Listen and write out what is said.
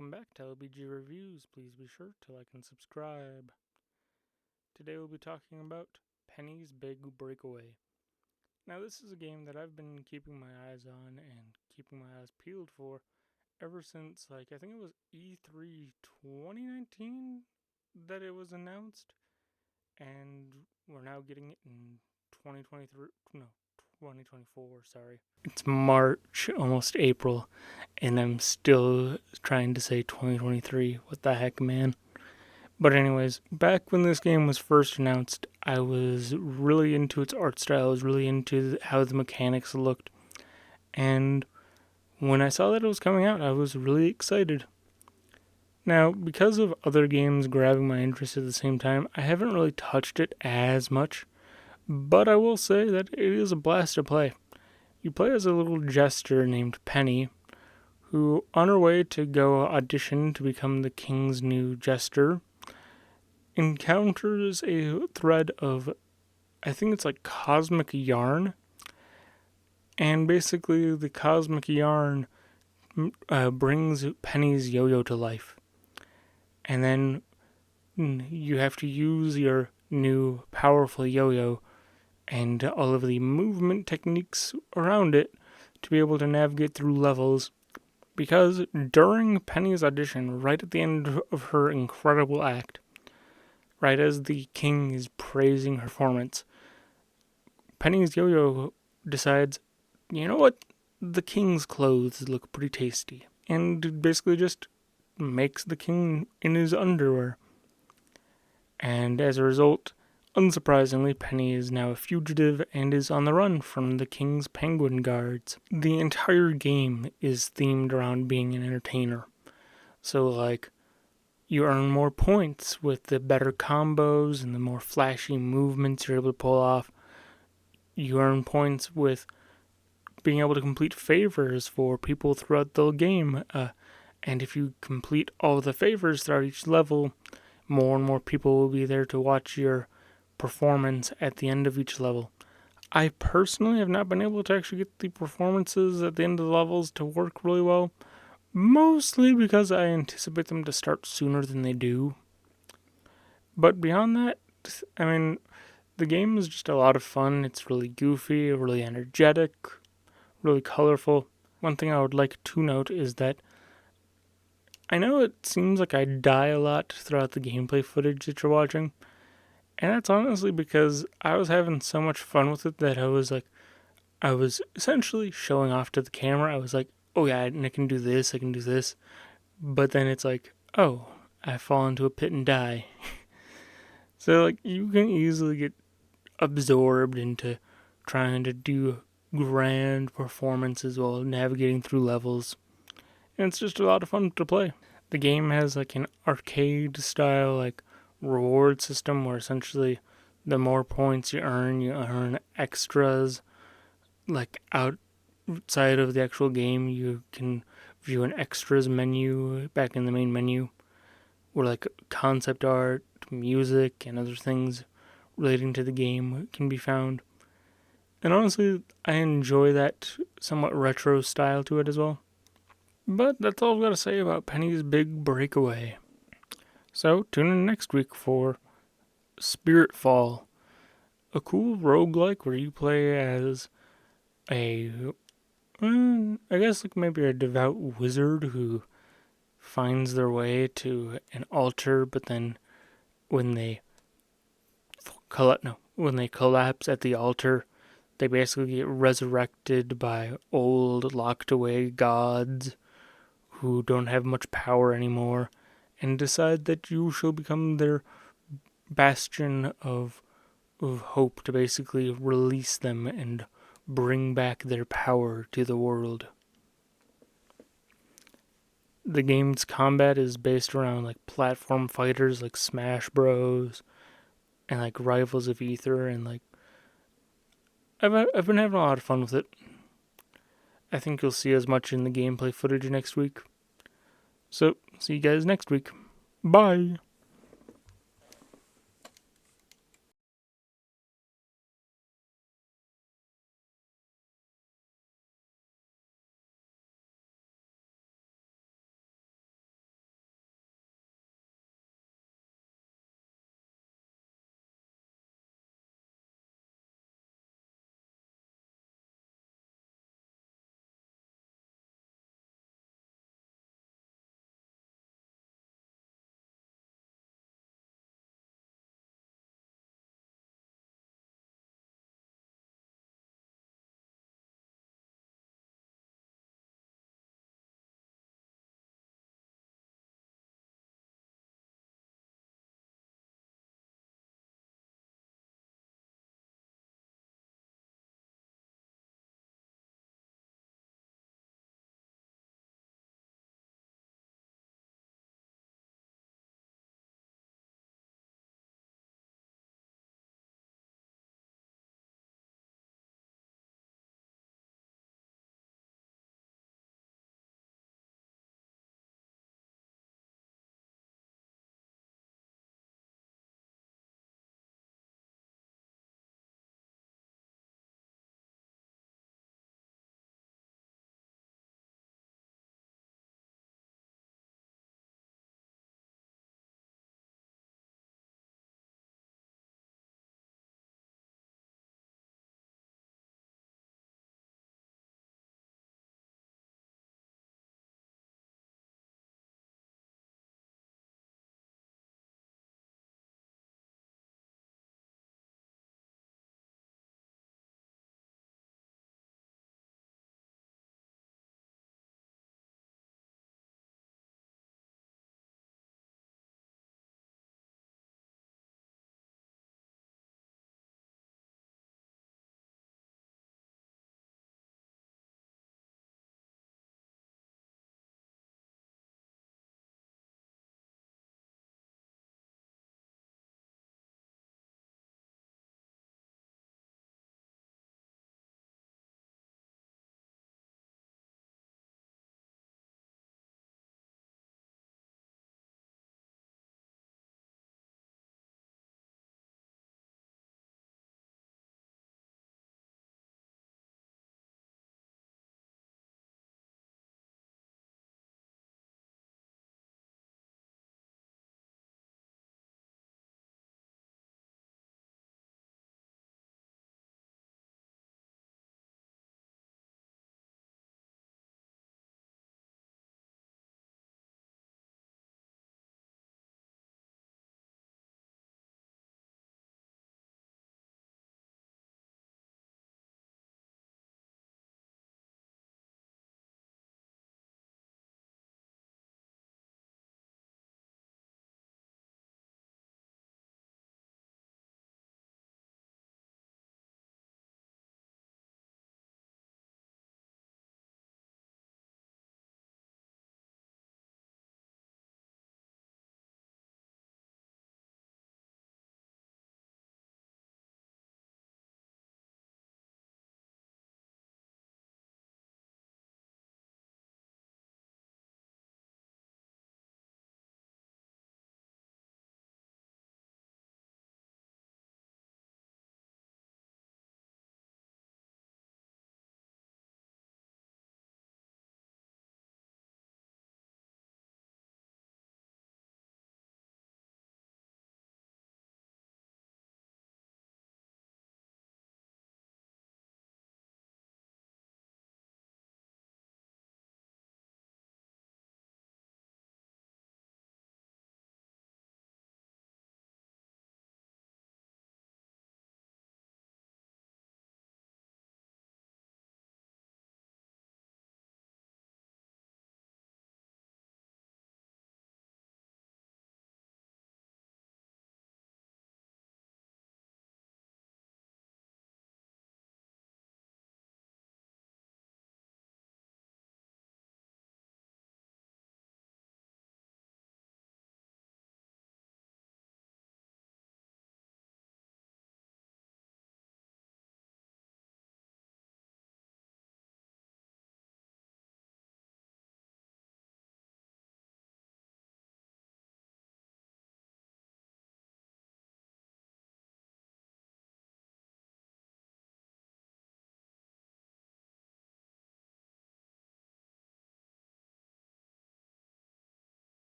welcome back to LBG Reviews. Please be sure to like and subscribe. Today we'll be talking about Penny's Big Breakaway. Now this is a game that I've been keeping my eyes on and keeping my eyes peeled for ever since, I think it was E3 2019 that it was announced, and we're now getting it in 2024, sorry. It's March, almost April, and I'm still trying to say 2023. What the heck, man? But anyways, back when this game was first announced, I was really into its art style. I was really into how the mechanics looked. And when I saw that it was coming out, I was really excited. Now, because of other games grabbing my interest at the same time, I haven't really touched it as much. But I will say that it is a blast to play. You play as a little jester named Penny, who, on her way to go audition to become the king's new jester, encounters a thread of, I think it's like cosmic yarn. And basically, the cosmic yarn brings Penny's yo-yo to life. And then you have to use your new powerful yo-yo and all of the movement techniques around it to be able to navigate through levels, because during Penny's audition, right at the end of her incredible act, right as the king is praising her performance, Penny's yo-yo decides, you know what, the king's clothes look pretty tasty, and basically just makes the king in his underwear. And as a result, unsurprisingly, Penny is now a fugitive and is on the run from the king's penguin guards. The entire game is themed around being an entertainer. So, you earn more points with the better combos and the more flashy movements you're able to pull off. You earn points with being able to complete favors for people throughout the game. And if you complete all the favors throughout each level, more and more people will be there to watch your performance at the end of each level. I personally have not been able to actually get the performances at the end of the levels to work really well, mostly because I anticipate them to start sooner than they do. But beyond that, the game is just a lot of fun. It's really goofy, really energetic, really colorful. One thing I would like to note is that I know it seems like I die a lot throughout the gameplay footage that you're watching, and that's honestly because I was having so much fun with it that I was essentially showing off to the camera. I was like, oh yeah, and I can do this, but then it's like, oh, I fall into a pit and die. So you can easily get absorbed into trying to do grand performances while navigating through levels. And it's just a lot of fun to play. The game has an arcade style reward system where essentially the more points you earn extras. Outside of the actual game, you can view an extras menu back in the main menu where concept art, music, and other things relating to the game can be found. And honestly, I enjoy that somewhat retro style to it as well. But that's all I've got to say about Penny's Big Breakaway. So tune in next week for Spiritfall, a cool roguelike where you play as maybe a devout wizard who finds their way to an altar, but then when they collapse at the altar, they basically get resurrected by old, locked away gods who don't have much power anymore, and decide that you shall become their bastion of hope to basically release them and bring back their power to the world. The game's combat is based around platform fighters like Smash Bros. And Rivals of Ether, and I've been having a lot of fun with it. I think you'll see as much in the gameplay footage next week. So, see you guys next week. Bye!